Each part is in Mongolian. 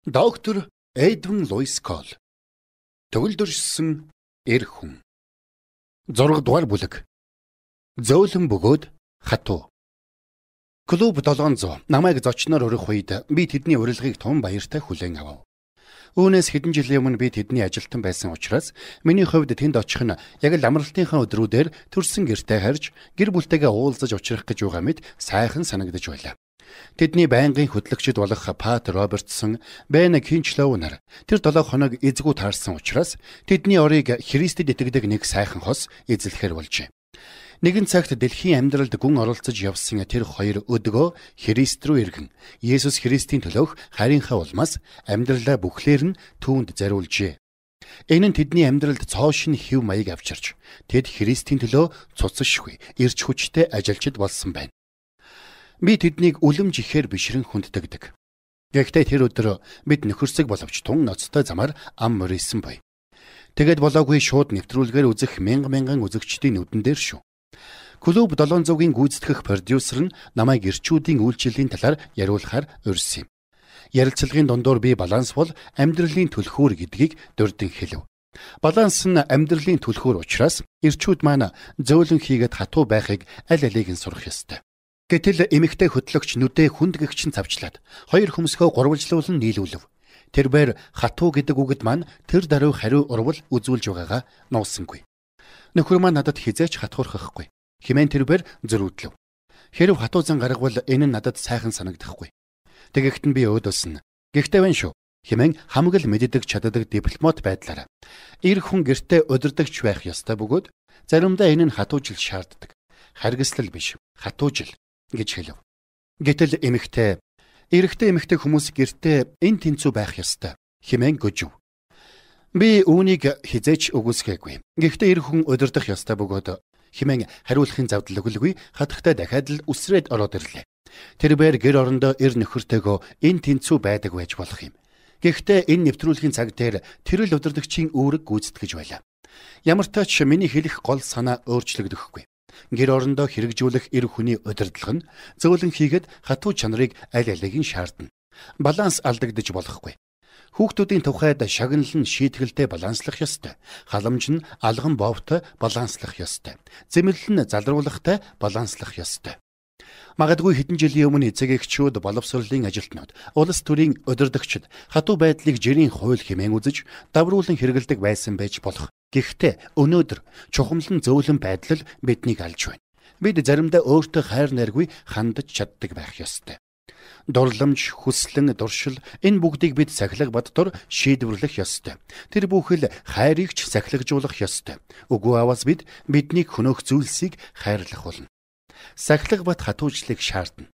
Доктор Эдвин Луис Кол. Төгөлдөрсөн эр хүн. 6 дугаар бүлэг. Зөөлөн бөгөөд хатуу. Клуб 700 намайг зочноор өрөх үед би тэдний урилгыг тун баяртай хүлээн авав. Үүнээс хэдэн жилийн өмнө би тэдний ажилтан байсан учраас миний хувьд тэнд очих нь яг л амралтынхаа өдрүүдээр төрсөн гэртээ харж гэр бүлтэйгээ уулзаж учрах гэж байгаа мэт сайхан санагдаж байлаа. Тэдний байнгын хөтлөгчд болох Пат Робертсон, Бен Кинчлоу нар тэр 7 хоног эзгүй таарсан учраас тэдний орыг Христэд итгэдэг нэг сайхан хос эзлэхээр болжээ. Нэгэн цагт дэлхийн амьдралд гүн оролцож явсан тэр хоёр өдгөө Христ рүү иргэн Есүс Христийн төлөөх хайрынхаа улмаас амьдралаа бүхлээр нь түүнд зориулжээ. Энэ нь тэдний амьдралд цоошин хэв маяг авчирч тэд Христийн төлөө цуцшгүй, эрч хүчтэй ажилчид болсон байна. Би тэднийг үлэмж ихээр бишрэн хүнддэгдэг. Гэхдээ тэр өдөр бид нөхөрсөг боловч тун ноцтой замаар ам мөрийсэн бай. Тэгэд болоогүй шууд нэвтрүүлгээр үзэх мянган үзэгчдийн нүдэн дээр шүү. Клуб 700-гийн гүйцэтгэх продюсер нь намайг эрчүүдийн үйлчлэлийн талаар яриулахаар урьсан юм. Ярилцлагын дундуур би баланс бол амьдралын түлхүүр гэдгийг дурдсан хэлв. Баланс нь амьдралын түлхүүр учраас эрчүүд маань зөөлөн хийгээд хатуу байхыг аль алийг нь сурах ёстой. Гэтэл эмэгтэй хөтлөгч нүдээ хүндгэгч нь цавчлаад хоёр хөмсгөө гурвалжлуулан нийлүүлв. Тэрээр хатуу гэдэг үгэд маань тэр даруй хариу урвал үзүүлж байгаагаа нууссангүй. Нөхөр маань надад хизээч хатуурхахгүй хэмээн тэрээр зөрүүдлөв. Хэрв хатуу зан гаргавал энэ нь надад сайхан санагдахгүй. Тэгэхэд нь би өөдөөсөн. Гэхдээ байна шүү хэмээн хамаг л мэддэг чаддаг дипломат байдлаараа эр хүн гэртээ удирдахч байх ёстой бөгөөд заримдаа энэ нь хатуужил шаарддаг. Харгислал биш, хатуужил гэж хэлв. Гэтэл эрэгтэй эмэгтэй хүмүүс гэртээ эн тэнцүү байх ёстой хэмээн гөжөв. Би үүнийг хизээч үгүйсгээгүй. Гэхдээ эр хүн удирдах ёстой бөгөөд хэмээн хариулахын завдал өгөлгүй хатагтай дахиад л үсрээд ороод ирлээ. Тэрээр гэр орондоо эр нөхөртэйгөө эн тэнцүү байдаг байж болох юм. Гэхдээ энэ нэвтрүүлгийн цаг дээр тэр л удирдагчийн үүрэг гүйцэтгэж байлаа. Ямар ч тач миний хэлэх гол санаа өөрчлөгдөхгүй. Гэр орондоо хэрэгжүүлэх эр хүний удирдлага нь зөөлөн хийгээд хатуу чанарыг аль алиг нь шаардна. Баланс алдагдаж болохгүй. Хүүхдүүдийн тухайд шагнал нь шийтгэлтэй баланслах ёстой. Халамж нь алган бовтой баланслах ёстой. Зэмлэл нь залруулахтай баланслах ёстой. Магадгүй хэдэн жилийн өмнө эцэг эхчүүд, боловсролын ажилтнууд, улс төрийн удирдагчид хатуу байдлыг жирийн хууль хэмээн үзэж давруулан хэрэгэлдэг байсан байж болох. Гэхдээ өнөөдөр чухамлан зөөлөн байдал биднийг алж байна. Бид заримдаа өөртөө хайр найргүй хандаж чаддаг байх ёстой. Дурламж, хүслэн, дуршил энэ бүгдийг бид сахилга баддор шийдвэрлэх ёстой. Тэр бүхэл хайрыг ч сахилгажуулах ёстой. Үгүй аваас бид биднийг хөнөөх зүйлсийг хайрлах болно. Сахилга бат хатуужлыг шаардна.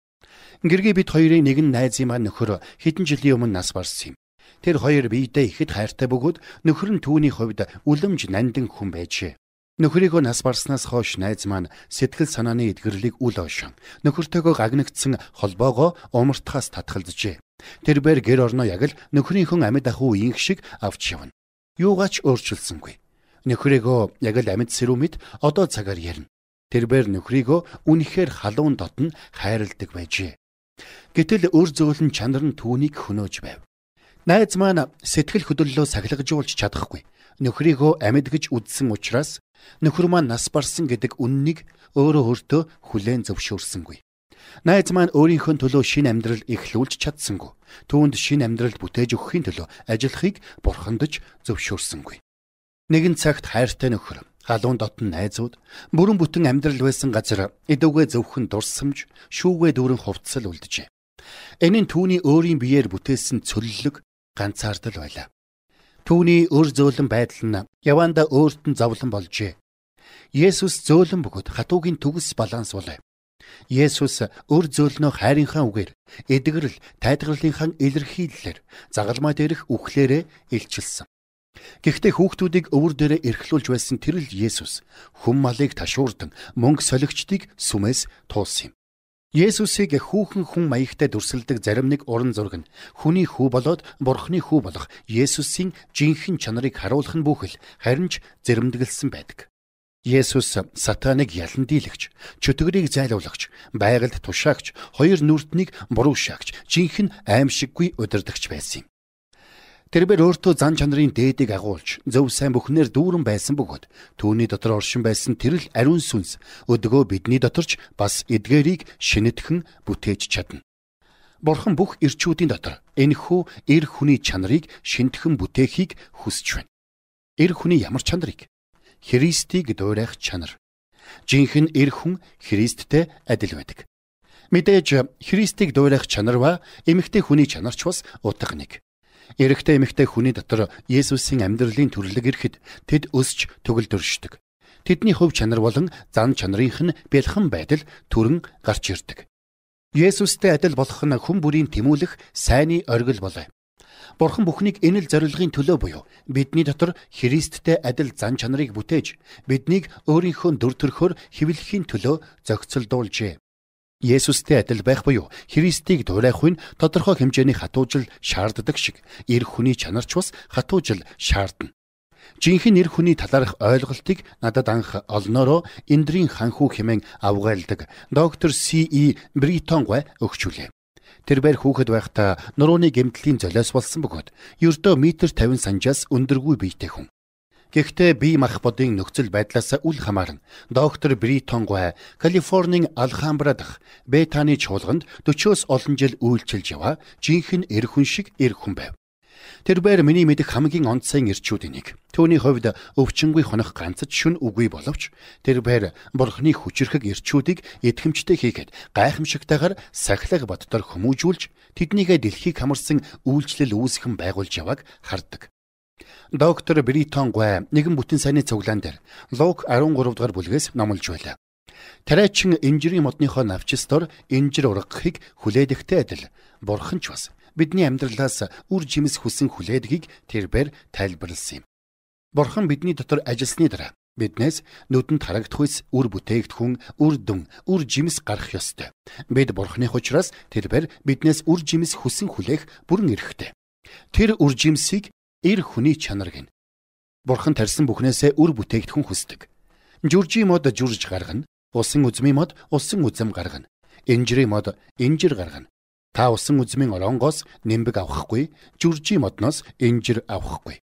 Гэргээ бид хоёрын нэг нь найзын маань нөхөр хэдэн жилийн өмнө нас барсан юм. Тэр хоёр биедээ ихэд хайртай бөгөөд нөхөр нь түүний хувьд үлэмж нандин хүн байжээ. Нөхрийгөө нас барснаас хойш найз маань сэтгэл санааны эдгэрлийг үл ойшон нөхөртөөгөө гагнагдсан холбоогоо умартахаас татгалзжээ. Тэрээр гэр орноо яг л нөхрийнхөө амьд ахуй инх шиг авч явна. Юугаач өөрчилсөнгүй. Нөхрийгөө яг л амьд сэрүү мэд одоо цагаар ярина. Тэрээр нөхрийгөө үнэхээр халуун дотн хайрладаг байжээ. Гэтэл өр зөөлөн чанар нь түүнийг хөнөөж байв. Найз маань сэтгэл хөдлөлөө сахилгажуулж чадахгүй. Нөхрийгөө амьд гэж үзсэн учраас нөхөр маань нас барсан гэдэг үннийг өөрөө өөртөө хүлээн зөвшөөрсөнгүй. Найз маань өөрийнхөө төлөө шинэ амьдрал эхлүүлж чадсангүй. Түүнд шинэ амьдрал бүтээж өгөхийн төлөө ажиллахыг бурхандж зөвшөөрсөнгүй. Нэгэн цагт хайртай нөхөр, халуун дотн найзууд, бүрэн бүтэн амьдрал байсан газар эдүгээ зөвхөн дурсамж, шүүгээ дүүрэн хувцсал үлджээ. Энэ нь түүний өөрийн биеэр бүтээсэн цөллөг ганцаардал байлаа. Түүний өр зөөлөн байдал нь явандаа өөрт нь зовлон болжээ. Есүс зөөлөн бөгөөд хатуугийн төгс баланс болов. Есүс өр зөөлнөө хайрынхаа үгээр, эдгэрэл, тайлгарлынхаа илэрхийллээр, загалмай дээрх үхлээрээ илчилсэн. Гэхдээ хүүхдүүдийг өвөр дээрээ эрхлүүлж байсан тэр л Есүс хүм малыг ташуурдан мөнгө солигчдыг сүмээс туулсан юм. Есүсийг хүүхэн хүн маягтай дүрсэлдэг зарим нэг уран зураг нь хүний хүү болоод бурхны хүү болох Есүсийн жинхэнэ чанарыг харуулах нь бүхэл харин ч зэрэмдэглэсэн байдаг. Есүс сатаныг ялан дийлэгч, чөтгөрийг зайлуулагч, байгальд тушаагч, хоёр нүртнийг буруушаагч, жинхэнэ аимшиггүй удирдагч байсан юм. Тэрээр өөртөө зан чанарын дээдийг агуулж зөв сайн бүхнээр дүүрэн байсан бөгөөд түүний дотор оршин байсан тэрл ариун сүнс өдгөө бидний доторч бас эдгээрийг шинэтгэн бүтээж чадна. Бурхан бүх ирчүүдийн дотор энэхүү эр хүний чанарыг шинтгэн бүтээхийг хүсэж байна. Эр хүний ямар чанарыг? Христийг дуурайх чанар. Жинхэнэ эр хүн Христтэй адил байдаг. Мэдээж Христийг дуурайх чанар ба эмэгтэй хүний чанарч бас утга нэг. Эрэгтэй эмэгтэй хүний дотор Есүсийн амьдралын төрлөг ирэхэд тэд өсч төгөлдөршдөг. Тэдний хувь чанар болон зан чанарынх нь бэлхэн байдал түрэн гарч ирдэг. Есүстэй адил болох нь хүн бүрийн тэмүүлэх сайнны оргил болоо. Бурхан бүхнийг энэл зорилгын төлөө буюу бидний дотор Христтэй адил зан чанарыг бүтээж биднийг өөрийнхөө дүр төрхөөр хэвлэхийн төлөө зохицолдуулжээ. Есүстэй адил байх буюу Христийг дуурайх нь тодорхой хэмжээний хатуужил шаарддаг шиг эр хүний чанарч бас хатуужил шаардна. Жинхэнэ эр хүний талаарх ойлголтыг надад анх олноороо эндрийн ханхүү хэмээн авгаалдаг доктор C.E. Бриттон өгчүүлээ. Тэр байр хүүхэд байхдаа нурууны гэмтлийн золиос болсон бөгөөд ердөө метр 50 санжаас өндөргүй биетэй хүн. Гэхдээ бие махбодын нөхцөл байдлаас үл хамааран доктор Бриттон Калифорнийн Алхамбра дахь Бетаны чуулганд 40-оос олон жил үйлчилж яваа жинхэнэ эр хүн шиг эр хүн байв. Тэр байр миний мэдих хамгийн онцгой ирчүүдийн нэг. Түүний хувьд өвчнгүй хонох ганцч шүн үгүй боловч тэр байр бурхны хүчрхэг ирчүүдийг идэхэмжтэй хийгээд гайхамшигтайгаар сахилга боддоор хүмүүжүүлж тэднийгээ дэлхийг хамарсан үйлчлэл үүсгэн байгуулж явааг хардаг. Доктор Бриттон нэгэн бүтэн сайнны цуглаан дээр Лук 13 дугаар бүлгээс номлож байлаа. Тариачин инжирийн модныхоо навчстор инжир ургахыг хүлээдэгтэй адил бурхан ч бас бидний амьдралаас үр жимс хүсэн хүлээдгийг тэр бэр тайлбарласан юм. Бурхан бидний дотор ажилласны дараа биднээс нүдэнд харагдах үс үр бүтээгдэхүүн, үр дүн, үр жимс гарах ёстой. Бид бурханы учраас тэр бэр биднээс үр жимс хүсэн хүлээх бүрэн эрхтэй. Тэр үр жимсийг эр хүний чанар гин. Бурхан тарьсан бүхнээсээ үр бүтээгдэхүүн хүсдэг. Жүржийн мод жүрж гаргана, усан үзмийн мод усан үзэм гаргана. Инжирийн мод инжир гаргана. Та усан үзмийн оронгоос нэмбэг авахгүй, жүржийн модноос инжир авахгүй.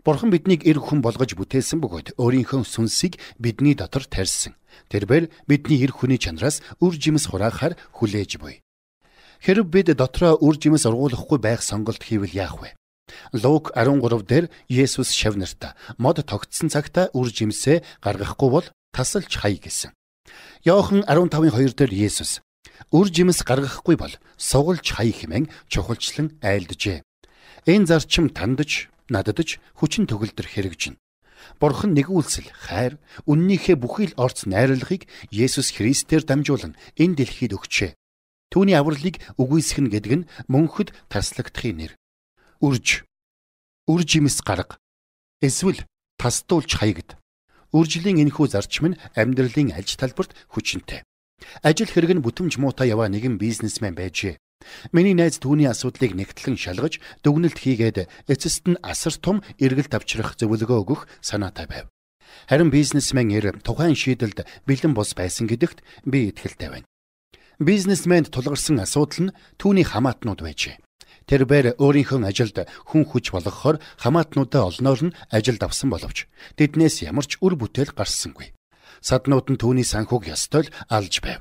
Бурхан биднийг эр хүн болгож бүтээсэн бөгөөд өөрийнхөө сүнсийг бидний дотор тарьсан. Тэрбээр бидний эр хүний чанараас үр жимс хураахаар хүлээж буй. Хэрв бид дотроо үр жимс ургуулахгүй байх сонголт хийвэл яах вэ? Лук 13 дээр Есүс шавнарт мод тогтсон цагта үр жимсээ гаргахгүй бол тасалж хай гэсэн. Иохан 15:2 дээр Есүс үр жимс гаргахгүй бол сугалж хай хэмээн чухалчлан айлджээ. Энэ зарчим тандж, нададж хүчин төгөлдөр хэрэгжинэ. Бурхан нэгүүлсэл, хайр, үннийхээ бүхий л орц найрлагыг Есүс Христээр дамжуулан энэ дэлхийд өгчээ. Түүний авралыг үгүйсгэн гэдэг нь мөнхөд таслагдахын нэр. Үр жимс гарга. Эсвэл тасдуулж хаягд. Үржлийн энэхүү зарчим нь амьдралын альж талбарт хүчинтэй. Ажил хэрэг нь бүтэмж муутай яваа нэгэн бизнесмен байжээ. Миний найз түүний асуудлыг нэгтлэн шалгаж, дүгнэлт хийгээд эцэст нь асар том эргэлт авчрах зөвлөгөө өгөх санаатай байв. Харин бизнесмен тухайн шийдэлд бэлэн бос байсан гэдэгт би итгэлтэй байна. Бизнесменд тулгарсан асуудал нь түүний хамаатнууд байжээ. Тэр бэр өөрийнхөө ажилд хүн хүч болгохоор хамаатнуудаа олноор нь ажилд авсан боловч тэднээс ямар ч үр бүтээл гарсангүй. Саднууд нь түүний санхүүг ёстой л алж байв.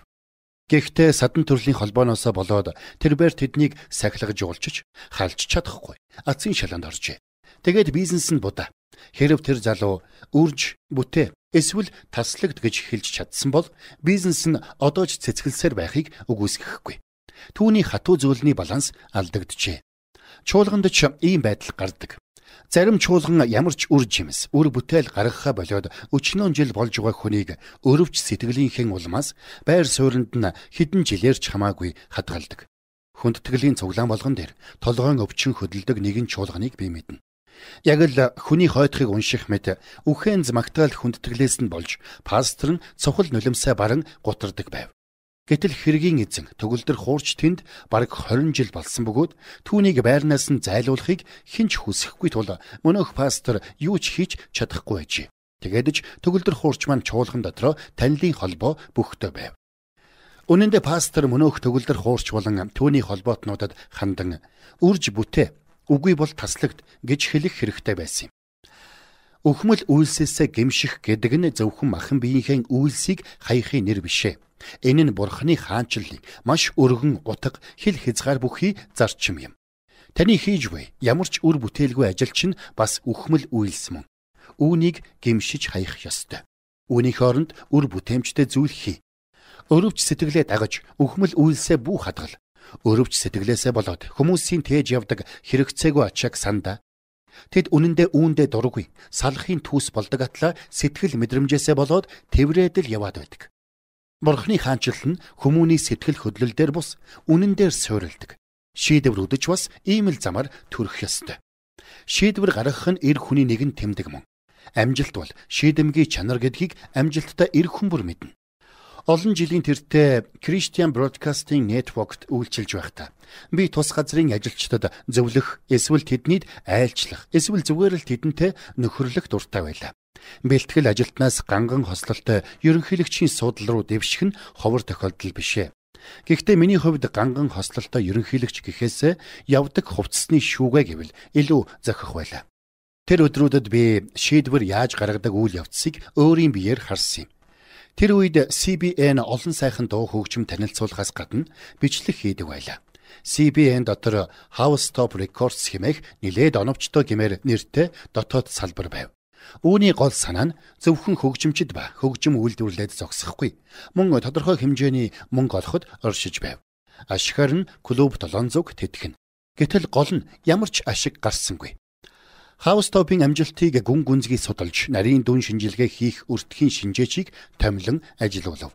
Гэхдээ садан төрлийн холбооноосоо болоод тэр бэр тэднийг сахилгаж уулчиж халж чадахгүй. Атсын шаланд оржээ. Тэгээд бизнес нь будаа. Хэрв тэр залуу үрж, бүтээ, эсвэл таслагдж гэж хэлж чадсан бол бизнес нь одоо ч цэцгэлсээр байхыг үгүйсгэхгүй. Түүний хатуу зөвлөний баланс алдагджээ. Чуулганд ч ийм байдал гардаг. Зарим чуулган ямар ч үр жимс, үр бүтээл гаргахаа болоод өчнөн жил болж байгаа хүнийг өрөвч сэтгэлийнхэн улмаас байр суурьнд нь хэдэн жилээр ч хамаагүй хадгалдаг. Хүндэтгэлийн цуглаан болгон дээр толгойн өвчин хөдөлдөг нэгэн чуулганыг би мэднэ. Яг л хүний хойтхыг унших мэт үхэнз магтаал хүндэтгэлээс нь болж пастор нь цохол нулимсаа баран гутардаг байв. Гэтэл хэргийн эзэн төгөлдөр хуурч тэнд бараг 20 жил болсон бөгөөд түүнийг байрнаас нь зайлуулахыг хинч хүсэхгүй тул мөнөөх пастор юу ч хийж чадахгүй байжээ. Тэгэдэж төгөлдөр хуурч маань чуулган дотроо танилын холбоо бүхтэй байв. Үнэн дээр пастор мөнөөх төгөлдөр хуурч болон түүний холбоотнуудад хандан үрж бүтээ, үгүй бол таслагд гэж хэлэх хэрэгтэй байсан юм. Үхмэл үйлсээсээ гэмших гэдэг нь зөвхөн махан биеийнхээ үйлсийг хаяхын нэр бишээ. Энэ нь Бурхны хаанчлалын маш өргөн утга хил хязгаар бүхий зарчим юм. Таны хийж буй ямар ч үр бүтээлгүй ажил чинь бас үхмэл үйлс мөн. Үүнийг гэмшиж хаях ёстой. Үүний хооронд үр бүтээмжтэй зүйл хий. Өрөвч сэтгэлээ дагаж үхмэл үйлсээ бүү хадгал. Өрөвч сэтгэлээсээ болоод хүмүүсийн тээж явдаг хэрэгцээгүй ачааг сандаа. Тэд үнэндээ үүндээ дургүй, салахын түүс болдог атла сэтгэл мэдрэмжээсээ болоод тэврээд л яваад байдаг. Бурхны хаанчлал нь хүмүүний сэтгэл хөдлөл дээр бус үнэн дээр суурилдаг. Шийдвэр өгдөж бас ийм л замаар төрөх ёстой. Шийдвэр гаргах нь эр хүний нэгэн тэмдэг мөн. Амжилт бол шийдэмгий чанар гэдгийг амжилттай эр хүн бүр мэднэ. Олон жилийн тэртээ Christian Broadcasting Network-т үйлчилж байхдаа би тус газрын ажилчдад зөвлөх, эсвэл тэднийд айлчлах, эсвэл зүгээр л тэдэнтэй нөхөрлөх дуртай байлаа. Бэлтгэл ажилтнаас ганган хослолтой ерөнхийлөгчийн суудлал руу дэвших нь ховор тохиолдол бишээ. Гэхдээ миний хувьд ганган хослолтой ерөнхийлөгч гэхээс явдаг хувцсны шүүгээ гэвэл илүү зохих байлаа. Тэр өдрүүдэд би шийдвэр яаж гаргадаг үйл явцыг өөрийн биеэр харсан юм. Тэр үед CBN олон сайхан дуу хөгжим танилцуулахаас гадна бичлэг хийдэг байлаа. CBN дотор House Top Records хэмээх нэлээд оновчтой гэмээр нэртэй дотоод салбар байв. Үүний гол санаа нь зөвхөн хөгжимчд ба хөгжим үйлдвэрлэлд зогсохгүй, мөн тодорхой хэмжээний мөнгө олоход оршиж байв. Ашигар нь клуб 700 тэтгэн. Гэтэл гол нь ямар ч ашиг гарсангүй. House Top-ийн амжилтыг гүн гүнзгий судалж, нарийн дүн шинжилгээ хийх өртгийн шинжээчийг томилон ажилуулв.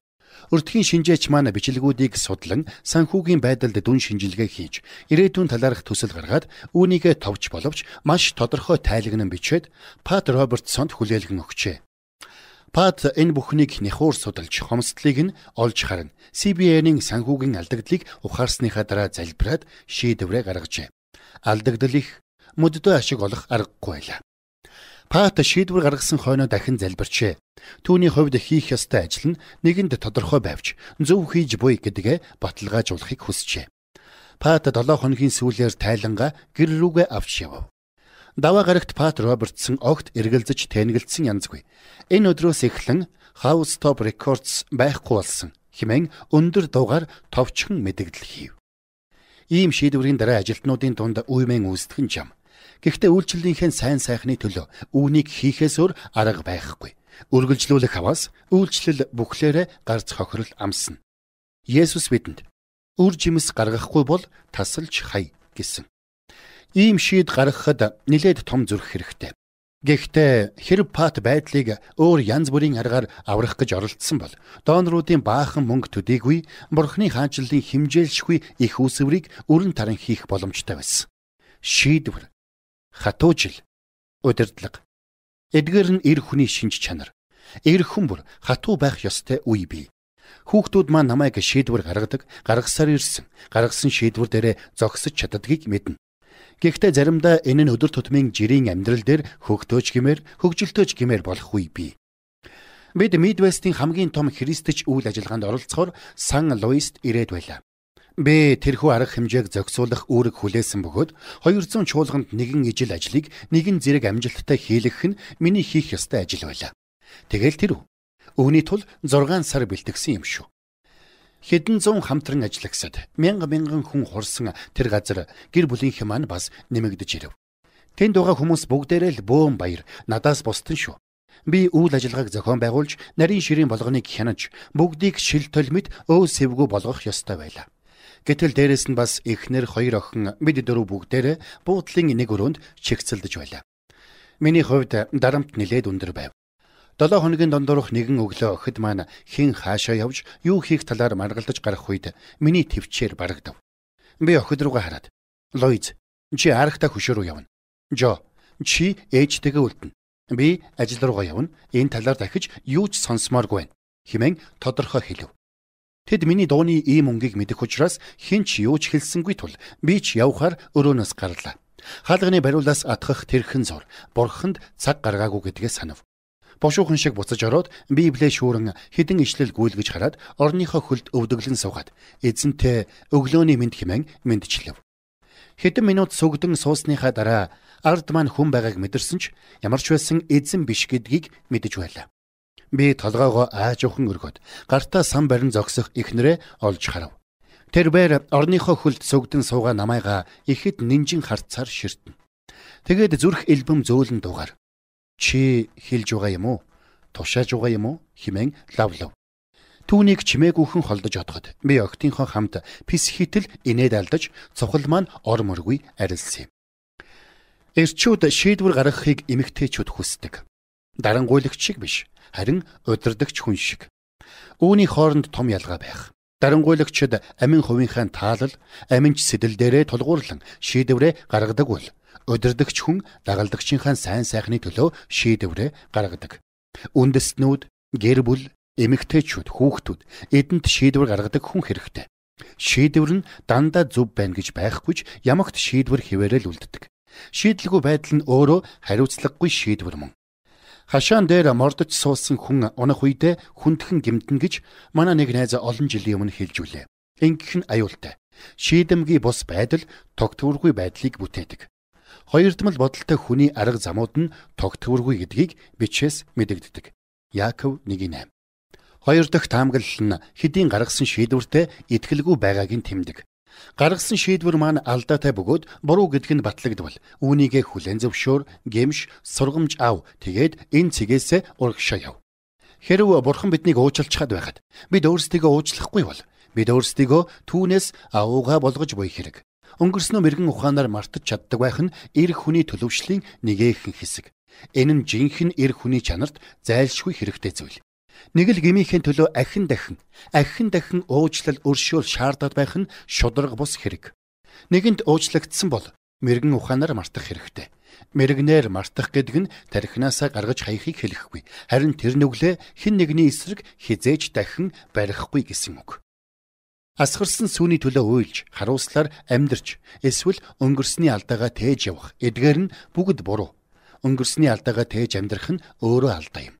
Өртгийн шинжээч маань бичлэгүүдийг судлан, санхүүгийн байдалд дүн шинжилгээ хийж, ирээдүйн талаарх төсөл гаргаад, үүнийг товч боловч маш тодорхой тайлагнан бичээд Pat Robertson-д хүлээлгэн өгчээ. Pat энэ бүхнийг нэхуур судалж, хомсдлыг нь олж харна. CBN-ийн санхүүгийн алдагдлыг ухаарсныхаа дараа залбираад шийдвэрээ гаргажээ. Алдагдал их, мөддөө ашиг олох аргагүй байлаа. Pat шийдвэр гаргасан хойноо дахин залбирчээ. Түүний хувьд хийх ёстой ажил нь нэгэнд тодорхой байвч зөв хийж буй гэдгээ баталгаажуулахыг хүсчээ. Pat 7 хоногийн сүүлээр тайлангаа гэр рүүгээ авч явв. Даваа гарагт Pat Robertson огт эргэлзэж тэнэгэлцсэн янзгүй. Энэ өдрөөс эхлэн House Top Records байхгүй болсон хэмээн өндөр дуугаар товчхон мэдэгдэл хийв. Ийм шийдвэрийн дараа ажилтнуудын дунд уймэн үүсдэх жам. Гэхдээ үйлчлэлийнхээ сайн сайхны төлөө үүнийг хийхээс өөр арга байхгүй. Үргэлжлүүлэх хаваас үйлчлэл бүхлээрээ гарц хохирол амсна. Есүс бидэнд үр жимс гаргахгүй бол тасалж хай гэсэн. Ийм шийд гаргахад нэлээд том зүрх хэрэгтэй. Гэхдээ хэрв Pat байдлыг өөр янз бүрийн аргаар аврах гэж оролдсон бол доноруудын баахан мөнгө төдийгүй Бурхны хаанчлалын химжээлшгүй их үүсвэрийг өрн таран хийх боломжтой байсан. Шийдвэр, хатуужил, удирдлага. Эдгээр нь эр хүний шинж чанар. Эр хүн бүр хатуу байх ёстой үе бий. Хүүхдүүд маань намайг шийдвэр гаргасаар ирсэн. Гаргасан шийдвэр дээрээ зогсож чаддгийг мэднэ. Гэхдээ заримдаа энэ нь өдөр тутмын жирийн амьдрал дээр хөгтөөж хөгжилтөөж гэмээр болох үе бий. Бид Midwest-ийн хамгийн том христч үйл ажиллагаанд оролцохоор Сан Луист ирээд байлаа. Би тэрхүү арга хэмжээг зохицуулах үүрэг хүлээсэн бөгөөд 200 чуулганд нэгэн ижил ажлыг нэгэн зэрэг амжилттай хийлгэх нь миний хийх ёстой ажил байлаа. Тэгэл тэр үүний тул 6 сар бэлтгэсэн юм шүү. Хэдэн зуун хамтран ажиллагсад мянган хүн хурсан тэр газар гэр бүлийнх маань бас нэмэгдэж ирэв. Тэнд байгаа хүмүүс бүгдээрээ л бөөм баяр надаас бусдын шүү. Би үйл ажиллагааг зохион байгуулж, нарийн ширийн болгоныг хянаж, бүгдийг шил толмид өө сэвгүү болгох ёстой байлаа. Гэтэл дээрэс нь бас эхнэр 2 охин бид 4 бүгдээрээ буудлын нэг өрөөнд чигцэлдэж байлаа. Миний хувьд дарамт нэлээд өндөр байв. 7 хоногийн дондорох нэгэн өглөө охид маань хэн хаашаа явж юу хийх талаар маргалдаж гарах үед миний төвчээр барагдав. Би охид руугаа хараад, "Луиз, чи арахта хөшөө рүү явна. Жо, чи ээжтэйгээ үлдэнэ. Би ажил руугаа явна. Энэ талаар дахиж юу ч сонсмооргүй байна" хэмээн тодорхой хэлв. Тэд миний дууны ийм өнгийг мэдэх учраас хэн ч юу ч хэлсэнгүй тул би ч явхаар өрөөнөөс гарлаа. Хаалганы бариулаас атгах тэрхэн зур бурханд цаг гаргаагүй гэдгээ санав. Бошуухан шиг буцаж ороод Библийг шүүрэн хідэн ишлэл гүйлгэж хараад орныхоо хөлд өвдөглөн суугаад эзэнтэй өглөөний мэнд хэмээн мэндчлэв. Хэдэн минут сүгдэн суусныхаа дараа ард маань хүн байгааг мэдэрсэн ч ямар ч байсан эзэн биш гэдгийг мэдэж байлаа. Би толгоогоо аажуухан өргөд гартаа сан барин зогсох ихнэрээ олж харав. Тэр бээр орныхоо хөлд сүгдэн суугаа намайгаа ихэд нинжин харцаар ширтэн. Тэгээд зүрх элбэм зөөлөн дуугаар чи хэлж байгаа юм уу? Тушааж байгаа юм уу? Химэн лавлав. Түүнийг чимээгүйхэн холдож одоход би октынхоо хамт пис хитэл инээд алдаж цохол маань ор мөргүй арилсан юм. Эрчүүд шийдвэр гаргахыг эмэгтэйчүүд хүсдэг. Дарангуйлагч шиг биш, харин удирдагч хүн шиг. Үүний хооронд том ялгаа байх. Дарангуйлагчид амин хувийнхаа таалал, аминч сэдэл дээрээ тулгуурлан шийдвэрээ гаргадаг бол удирдагч хүн дагалдагчийнхаа сайн сайхны төлөө шийдвэрээ гаргадаг. Үндэстнүүд, гэр бүл, эмэгтэйчүүд, хүүхдүүд эдэнд шийдвэр гаргадаг хүн хэрэгтэй. Шийдвэр нь дандаа зөв байна гэж байхгүйч ямагт шийдвэр хിവэрэл үлддэг. Шийдлгүй байдал нь өөрөө хариуцлагагүй шийдвэр мөн. Хашаан дээр мордож суусан хүн унах үедээ хүндхэн гэмтэн гэж манай нэг найз олон жилийн өмнө хэлж үлээ. Ингэх нь аюултай. Шийдэмгий бус байдал тогтворгүй байдлыг бүтээдэг. Хоёрдмал бодолтой хүний арга замууд нь тогтворгүй гэдгийг бичээс мэдэгддэг. Яаков 1:8. Хоёр дахь таамаглал нь хэдийн гаргасан шийдвэртээ итгэлгүй байгааг нь тэмдэг. Гаргасан шийдвэр маань алдаатай бөгөөд буруу гэдг нь батлагдвал үүнийгээ хүлээн зөвшөөр, гэмш, сургамж ав. Тэгээд энэ цэгээс урагшаа яв. Хэрв бурхан биднийг уучлчихад байхад бид өөрсдийгөө уучлахгүй бол бид өөрсдийгөө түүнээс авууга болгож буй хэрэг. Өнгөрснөө мэрэгэн ухаанаар мартаж чаддаг байх нь эр хүний төлөвшлийн нэгэн хэсэг. Энэ нь жинхэнэ эр хүний чанарт зайлшгүй хэрэгтэй зүйл. Нэг л гмийнхээ төлөө ахин дахин уучлал өршөөл шаардаад байх нь шударга бус хэрэг. Нэгэнд уучлагдсан бол мэрэгэн ухаанаар мартах хэрэгтэй. Мэрэгнээр мартах гэдэг нь тархинаасаа гаргаж хаяхыг хэлэхгүй. Харин тэр нүглээ хэн нэгний эсрэг хизээж дахин барихгүй гэсэн үг. Асгарсан сүний төлөө уйлж, харуулслаар амьдарч, эсвэл өнгөрсний алдаагаа тээж явах эдгээр нь бүгд буруу. Өнгөрсний алдаагаа тээж амьдрах нь өөрөө алдаа юм.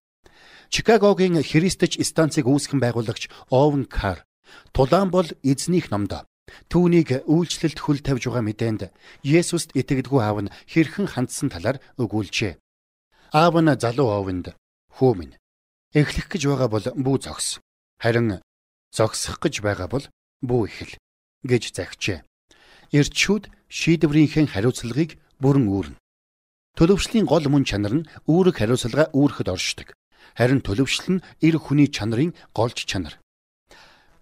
Чикагогийн христч станцыг үүсгэн байгуулагч Овен Кар тулаан бол эзнийх номдоо түүнийг үйлчлэлд хөл тавьж байгаа мэдээнд Есүст итгэдэггүй аав нь хэрхэн хандсан талаар өгүүлжээ. Аав нь залуу Овенд хүү минь эхлэх гэж байгаа бол бүү зогс. Харин зогсох гэж байгаа бол бүү ихэл гэж загчээ. Эрчүүд шийдвэрийнхээ хариуцлагыг бүрэн үүрнэ. Төлөвшлийн гол мөн чанар нь үүрэг хариуцлага үүрэхэд оршдог. Харин төлөвшил нь эр хүний чанарын голч чанар.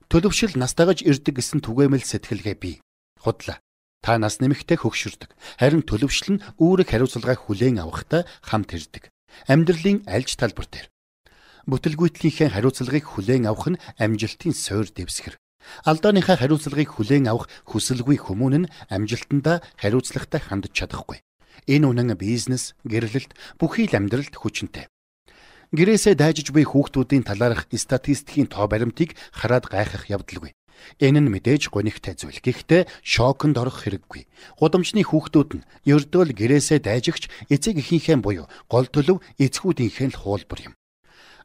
Төлөвшил нас дагаж ирдэг гэсэн түгээмэл сэтгэлгээ бий. Худлаа. Та нас нэмэхдээ хөгшөрдөг. Харин төлөвшил нь үүрэг хариуцлагаа хүлээн авахдаа хамт ирдэг. Амьдралын альж талбар дээр бүтэлгүйтлийнхээ хариуцлагыг хүлээн авах нь амжилтын суур дэвсгэр. Алдааныхаа хариуцлагыг хүлээн авах хүсэлгүй хүмүүн нь амжилтандаа хариуцлагатай хандж чадахгүй. Энэ үнэн бизнес, гэрлэлт, бүхий л амьдралд хүчинтэй. Гэрээсээ дайжиж буй хүүхдүүдийн талаарх статистикийн тоо баримтыг хараад гайхах явдалгүй. Энэ нь мэдээж гонигтай зүйл. Гэхдээ шоконд орох хэрэггүй. Гудамжны хүүхдүүд нь ердөөл гэрээсээ дайжигч эцэг эхийнхээ буюу гол төлөв эцгүүдийнхээ л хуулбар юм.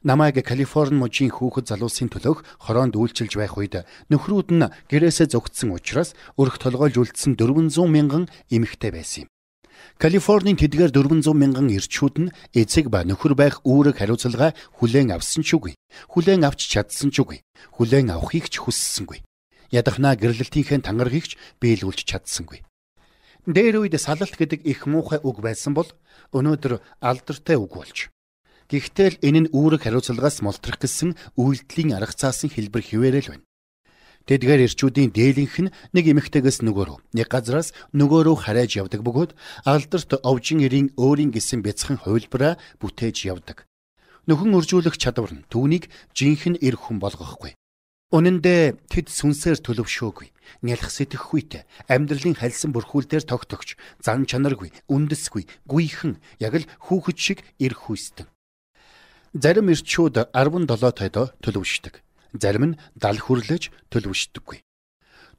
Намайг Калифорни мужийн хүүхэд залуусын төлөөх хороонд үйлчилж байх үед нөхрүүд нь гэрээсээ зөгцсөн учраас өрх толгойлж үлдсэн 400 мянган эмэгтэй байсан юм. Калифорнийн тэдгээр 400 мянган эрчүүд нь эцэг ба нөхөр байх үүрэг хариуцлага хүлээн авсан ч үгүй. Хүлээн авч чадсан ч үгүй. Хүлээн авахыг ч хүссэнгүй. Ядахнаа гэрлэлтийнхээ тангаргийг ч биелүүлж чадсангүй. Дээр үед салалт гэдэг их муухай үг байсан бол өнөөдөр алдартай үг болж. Гэхдээ л энэ нь үүрэг хариуцлагаас мултрах гэсэн үйлдэлийн арга цаасан хэлбэр хിവэрэл байна. Тэдгээр эрчүүдийн дээлийнх нь нэг эмэгтэйгээс нөгөө рүү, нэг газраас нөгөө рүү харайж явдаг бөгөөд алдарт овжин эрийн өөрийн гэсэн бяцхан хувилбараа бүтээж явдаг. Нөхөн өржүүлэх чадвар нь түүнийг жинхэнэ эр хүн болгохгүй. Үнэн дээр тэд сүнсээр төлөвшөөгүй, нялх сэтгэхүйтэй, амьдралын хальсан бүрхүүлдээр тогтогч, зан чанаргүй, үндэсгүй, гүйхэн, яг л хүүхэд шиг эр хүстэн. Зарим эрчүүд 17 тойдоо төлөвшдөг. Зарим нь 70 хүрлэж төлөвшдөггүй.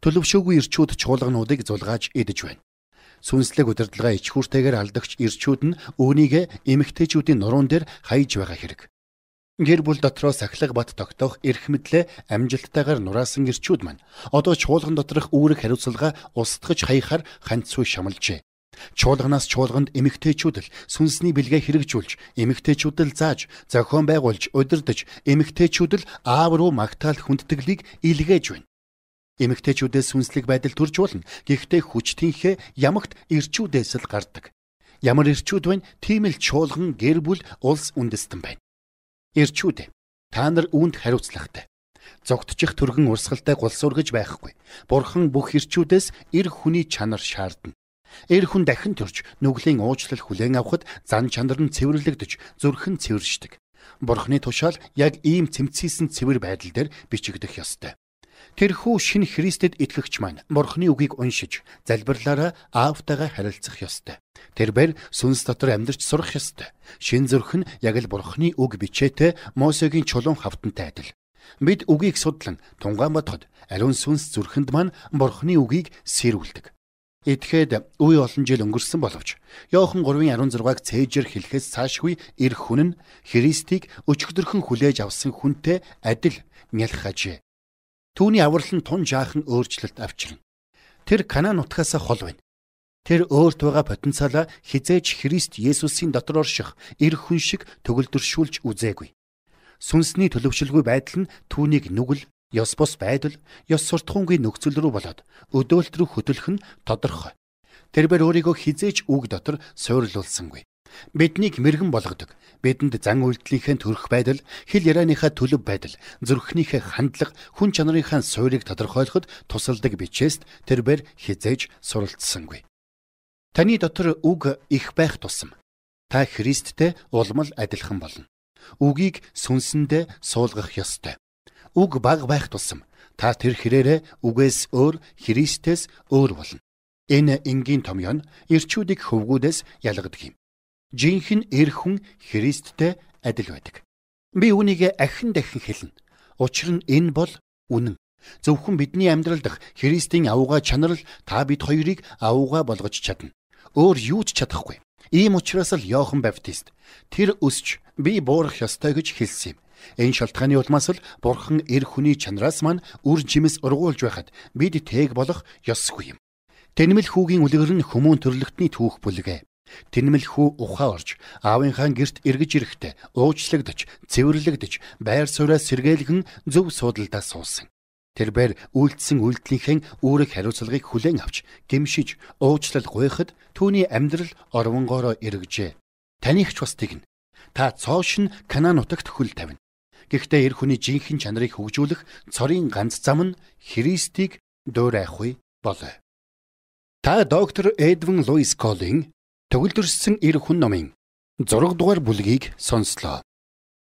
Төлөвшөөгүй эрчүүд чуулгануудыг зулгааж идэж байна. Сүнслэг удирдлагаа ичхүүртэйгээр алдагч эрчүүд нь үүнийг эмэгтэйчүүдийн нуруунд дээр хаяж байгаа хэрэг. Гэр бүл дотроос ахлах бат тогтоох эрх мэдлээ амжилттайгаар нураасан эрчүүд маань одоо чуулган доторх үүрэг хариуцлага устгаж хаягахаар ханцгүй шамалжээ. Чуулганаас чуулганд эмэгтэйчүүд л сүнсний бэлгээ хэрэгжүүлж, эмэгтэйчүүд л зааж, зохион байгуулж, удирдах, эмэгтэйчүүд л аав руу магтаал хүндэтгэлийг илгээж байна. Эмэгтэйчүүдээс сүнслэг байдал төрж болно. Гэхдээ хүчтийнхээ ямагт эрчүүдээс л гардаг. Ямар эрчүүд байна? Тийм л чуулган, гэр бүл, улс үндэстэн байна. Эрчүүд, та нар үүнд хариуцлагатай. Зогтчих түргэн урсгалтай гулсуургаж байхгүй. Бурхан бүх эрчүүдээс эр хүний чанар шаардна. Эр хүн дахин төрж нүглийн уучлал хүлээн авахд зан чанар нь цэвэрлэгдэж, зүрх нь цэвэршдэг. Бурханы тушаал яг ийм цэмцээсэн цэвэр байдал дээр бичигдэх ёстой. Тэрхүү шинэ Христэд итгэгч маань Бурханы үгийг уншиж, залбирлаараа Аавтайгаа харилцах ёстой. Тэрбээр сүнс дотор амьдарч сурах ёстой. Шин зүрх нь яг л Бурханы үг бичээтэй Мосегийн чулуун хавтантай адил. Бид үгийг судлан тунгаан бодоход ариун сүнс зүрхэнд маань Бурханы үгийг сэрүүлдэг. Итгэхэд үе олон жил өнгөрсөн боловч Иохан 3:16-г цээжээр хэлэхээс цаашгүй эр хүн нь Христийг өчигдөрхөн хүлээж авсан хүнтэй адил нялх ажээ. Түүний аврал нь тун жаахан өөрчлөлт авчирна. Тэр Канаан нутгаас хол байна. Тэр өөрт байгаа потенциалаа хизээж Христ Есүсийн дотор орших эр хүн шиг төгөлдршүүлж үзээгүй. Сүнсний төлөвшөлгүй байдал нь түүнийг нүгэл, ёс бус байдал, ёс суртахуунгүй нөхцөл рүү болоод өдөөлт рүү хөтлөх нь тодорхой. Тэрбээр өөрийгөө хизээж үг дотор суйрлуулсангүй. Биднийг мэргэн болгодог. Бидэнд зан үйлдэлийнхээ төрөх байдал, хэл ярианыхаа төлөв байдал, зүрхнийхээ хандлага, хүн чанарынхаа суурийг тодорхойлоход тусалдаг бичээст тэрбээр хизээж суралцсангүй. Таны дотор үг их байх тусам та Христтэй улмал адилхан болно. Үгийг сүнсэндээ суулгах ёстой. Үг бага байх тусам та тэр хэрээрээ үгээс өөр, Христээс өөр болно. Энэ энгийн томьёо нь эрчүүдийг хөвгүүдээс ялгадаг юм. Жинхэнэ эр хүн Христтэй адил байдаг. Би үүнийг ахин дахин хэлнэ. Учир нь энэ бол үнэн. Зөвхөн бидний амьдрал дах Христийн авууга чанар л та бид хоёрыг авууга болгож чадна. Өөр юу ч чадахгүй. Ийм учраас л Иохан Баптист тэр өсч би буурах ёстой гэж хэлсэн юм. Энэ шалтгааны улмаас л Бурхан эр хүний чанараас маань үр жимс ургуулж байхад бид тээг болох ёсгүй юм. Тэнмэл хүүгийн үлгэр нь хүмүүн төрлөختний түүх бүлгээ. Тэнмэл хүү ухаа орж аавынхаа гэрт эргэж ирэхдээ уучлагдаж, цэвэрлэгдэж, байр сууриа сэргээлгэн зөв суудалдаа суусан. Тэрбээр үйлдэлсэн үйлдэлийнхээ үүрэг хариуцлагыг хүлээн авч, гэмшиж, уучлал гуйхад түүний амьдрал орвонгоороо эргэжээ. Таних ч бас тэгнэ. Та цоош нь Канаан нутагт хөл тавина. Гэхдээ эр хүний жинхэнэ чанарыг хөгжүүлэх цорын ганц зам нь Христийг дуурайхгүй болоо. Та доктор Эдвин Луис Коллин төгөлдрсөн эр хүн номын 6 дугаар бүлгийг сонслоо.